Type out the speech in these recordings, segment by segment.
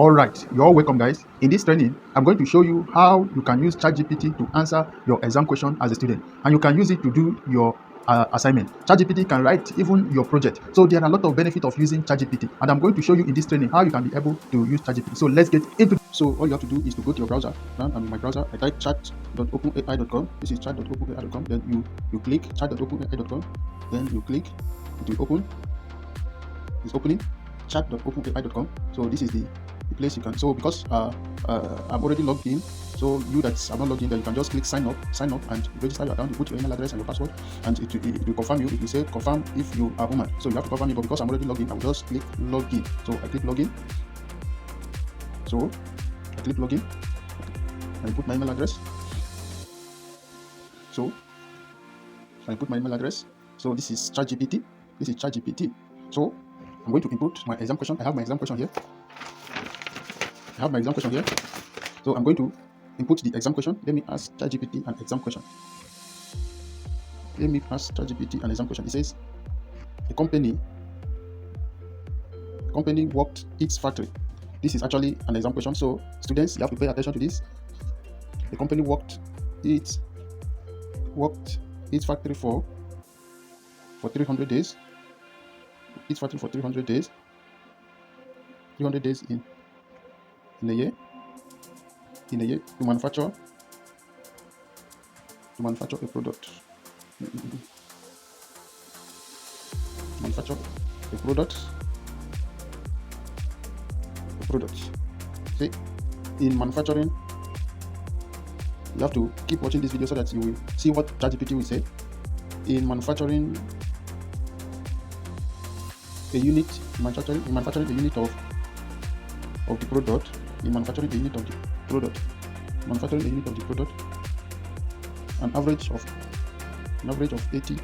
Alright, you're all welcome guys. In this training, I'm going to show you how you can use ChatGPT to answer your exam question as a student, and you can use it to do your assignment. ChatGPT can write even your project. So there are a lot of benefits of using ChatGPT, and I'm going to show you in this training how you can be able to use ChatGPT. So let's get into it. So all you have to do is to go to your browser. Now I'm in my browser. I type chat.openai.com. This is chat.openai.com. Then you click chat.openai.com. Then you click, it will open. It's opening chat.openai.com. So this is the place you can. So because I'm already logged in, so you that are not logged in, then you can just click sign up and register your account. You put your email address and your password, and it will confirm you. It will say confirm if you are human. So you have to confirm it, but because I'm already logged in, I will just click login. So I click login. So I click login and I put my email address. So I put my email address. So this is ChatGPT. This is ChatGPT. So I'm going to input my exam question. I have my exam question here. So I'm going to input the exam question. Let me ask ChatGPT an exam question. It says, a company worked its factory. This is actually an exam question, so students, you have to pay attention to this. The company worked its factory for 300 days. Its factory for 300 days. 300 days in a year. To manufacture a product. See, in manufacturing, you have to keep watching this video so that you will see what ChatGPT will say. In manufacturing a unit of the product. An average of 80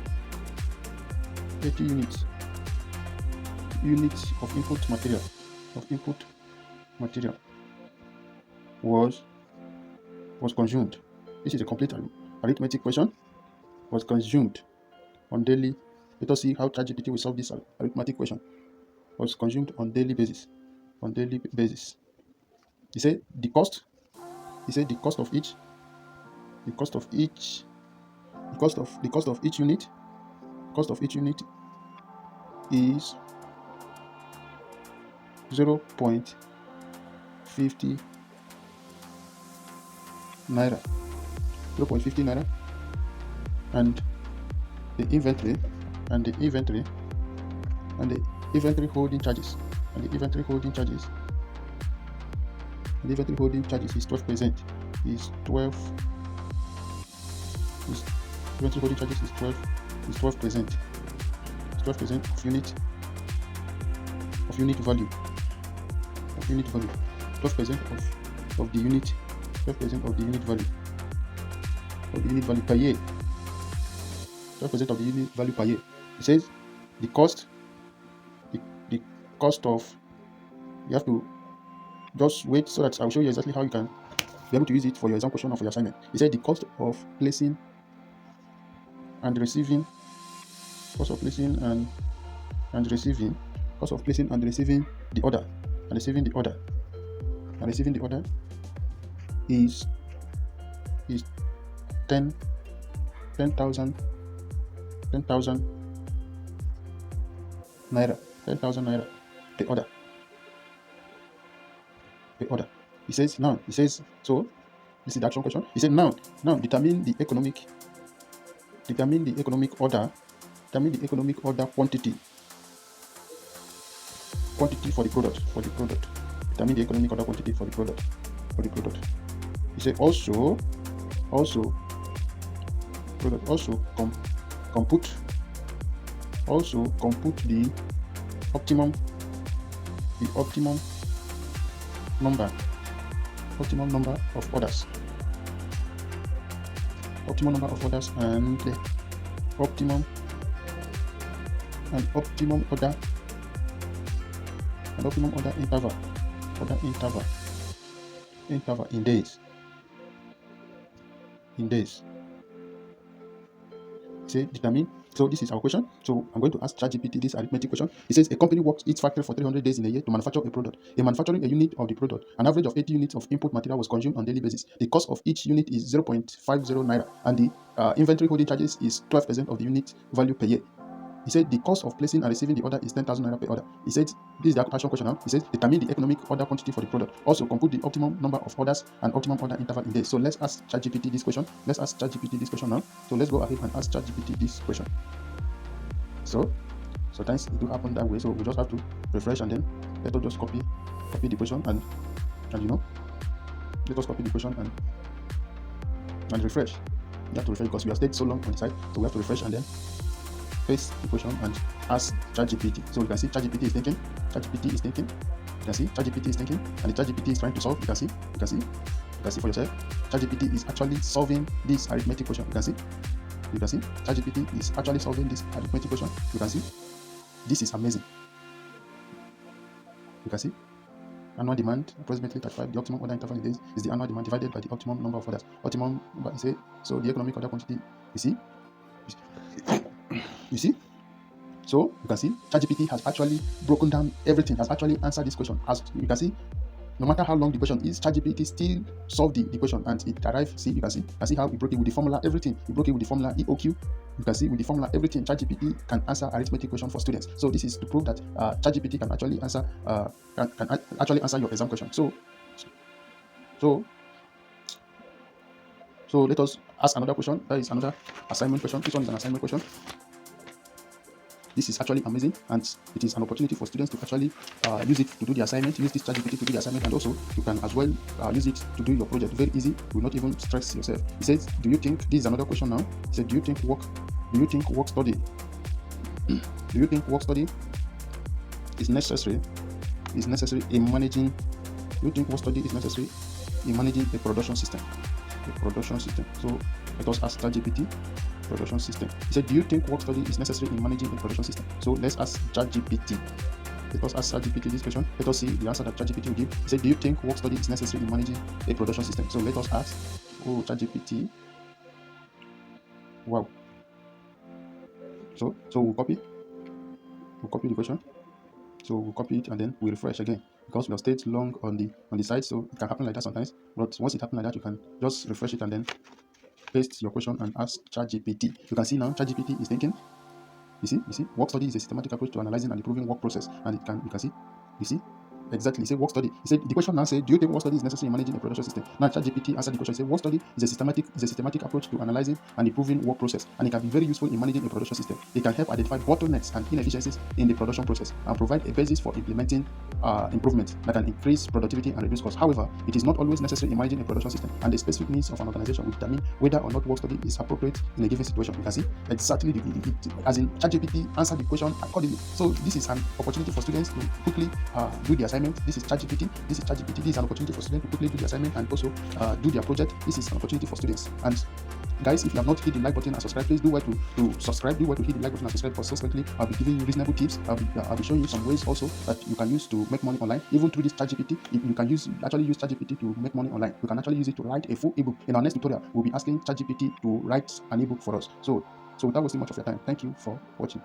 units of input material was consumed. This is a complete arithmetic question. Was consumed on daily. Let us see how ChatGPT will solve this arithmetic question. Was consumed on daily basis. He said the cost of each unit is 0.50 naira. And the inventory holding charges is 12%. Inventory holding charges is 12% of unit value. 12% of the unit value per year. 12% of the unit value per year. It says the cost of, you have to just wait so that I'll show you exactly how you can be able to use it for your exam question or for your assignment. It said the cost of placing and receiving the order is 10,000 naira. 10,000 naira per order. He says so. This is the action question. He said now determine the economic order quantity for the product. Determine the economic order quantity for the product. He said also compute the optimum number of orders. And the optimum order interval in days. say determine. So this is our question. So I'm going to ask ChatGPT this arithmetic question. It says a company works its factory for 300 days in a year to manufacture a product. In manufacturing a unit of the product, an average of 80 units of input material was consumed on daily basis. The cost of each unit is 0.50 naira, and the inventory holding charges is 12% of the unit value per year. He said the cost of placing and receiving the order is 10,000 naira per order. He said this is the actual question now. He says determine the economic order quantity for the product. Also compute the optimum number of orders and optimum order interval in days. So let's ask ChatGPT this question. Let's ask ChatGPT this question now. So let's go ahead and ask ChatGPT this question. So sometimes it do happen that way. So we just have to refresh and then let us just copy the question and let us copy the question and refresh. You have to refresh because we have stayed so long on the site. So we have to refresh and then paste the question and ask ChatGPT. So you can see ChatGPT is thinking. ChatGPT is thinking. You can see ChatGPT is thinking, and the ChatGPT is trying to solve. You can see for yourself. ChatGPT is actually solving this arithmetic question. You can see ChatGPT is actually solving this arithmetic question. You can see this is amazing. You can see annual demand approximately 35. The optimum order interval in days is the annual demand divided by the optimum number of orders. Optimum, but say so the economic order quantity. You see. So you can see ChatGPT has actually broken down everything, has actually answered this question. As you can see, no matter how long the question is, ChatGPT still solved the question and it arrived. See, you can see how it broke it with the formula, everything. It broke it with the formula EOQ. You can see with the formula, everything. ChatGPT can answer arithmetic question for students. So this is to prove that ChatGPT can actually answer your exam question. So let us ask another question. That is another assignment question. This one is an assignment question. This is actually amazing, and it is an opportunity for students to actually use it to do the assignment, use this ChatGPT to do the assignment, and also you can as well use it to do your project. Very easy, you will not even stress yourself. He says, do you think, this is another question now, he said, do you think work study do you think work study is necessary in managing, do you think work study is necessary in managing a production system? So let us ask ChatGPT. Production system. He said, do you think work study is necessary in managing a production system? So let's ask ChatGPT. Let us ask ChatGPT this question. Let us see the answer that ChatGPT will give. He said, do you think work study is necessary in managing a production system? So let us ask, ChatGPT. Wow. So we'll copy the question. So we'll copy it and then we refresh again because we have stayed long on the site. So it can happen like that sometimes. But once it happens like that, you can just refresh it and then paste your question and ask ChatGPT. You can see now ChatGPT is thinking. You see, work study is a systematic approach to analyzing and improving work process, and you can see exactly. Say work study. He said the question now said, do you think work study is necessary in managing a production system? Now ChatGPT answered the question. He said work study is a systematic approach to analyzing and improving work process, and it can be very useful in managing a production system. It can help identify bottlenecks and inefficiencies in the production process and provide a basis for implementing improvements that can increase productivity and reduce costs. However, it is not always necessary in managing a production system, and the specific needs of an organization will determine whether or not work study is appropriate in a given situation. You can see exactly as in ChatGPT answered the question accordingly. So this is an opportunity for students to quickly do the assignment. This is ChatGPT. This is an opportunity for students to quickly do the assignment and also do their project. This is an opportunity for students. And guys, if you have not hit the like button and subscribe, please do well to subscribe. Do well to hit the like button and subscribe, because subsequently I'll be giving you reasonable tips. I'll be showing you some ways also that you can use to make money online. Even through this ChatGPT, you can actually use ChatGPT to make money online. You can actually use it to write a full ebook. In our next tutorial, we'll be asking ChatGPT to write an ebook for us. So without wasting much of your time, thank you for watching.